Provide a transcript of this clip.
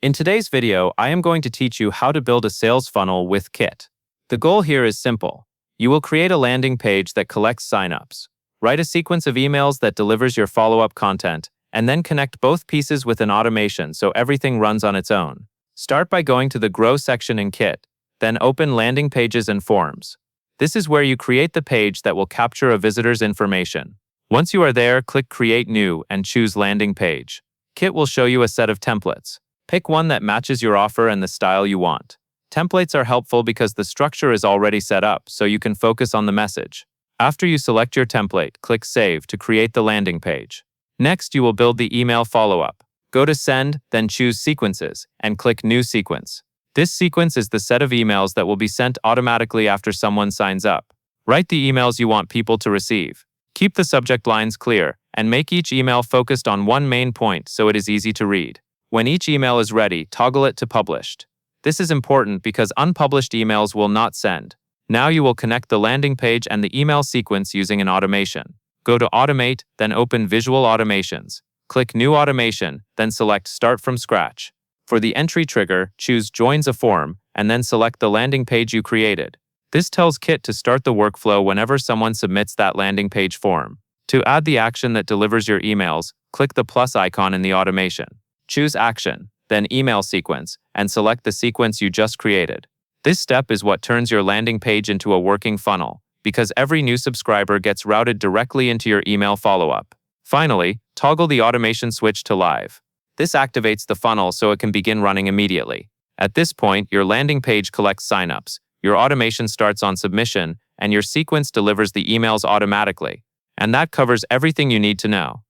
In today's video, I am going to teach you how to build a sales funnel with Kit. The goal here is simple. You will create a landing page that collects signups, write a sequence of emails that delivers your follow-up content, and then connect both pieces with an automation so everything runs on its own. Start by going to the Grow section in Kit, then open Landing Pages and Forms. This is where you create the page that will capture a visitor's information. Once you are there, click Create New and choose Landing Page. Kit will show you a set of templates. Pick one that matches your offer and the style you want. Templates are helpful because the structure is already set up, so you can focus on the message. After you select your template, click Save to create the landing page. Next, you will build the email follow-up. Go to Send, then choose Sequences, and click New Sequence. This sequence is the set of emails that will be sent automatically after someone signs up. Write the emails you want people to receive. Keep the subject lines clear, and make each email focused on one main point so it is easy to read. When each email is ready, toggle it to Published. This is important because unpublished emails will not send. Now you will connect the landing page and the email sequence using an automation. Go to Automate, then open Visual Automations. Click New Automation, then select Start from Scratch. For the entry trigger, choose Joins a Form, and then select the landing page you created. This tells Kit to start the workflow whenever someone submits that landing page form. To add the action that delivers your emails, click the plus icon in the automation. Choose Action, then Email Sequence, and select the sequence you just created. This step is what turns your landing page into a working funnel, because every new subscriber gets routed directly into your email follow-up. Finally, toggle the automation switch to Live. This activates the funnel so it can begin running immediately. At this point, your landing page collects signups, your automation starts on submission, and your sequence delivers the emails automatically. And that covers everything you need to know.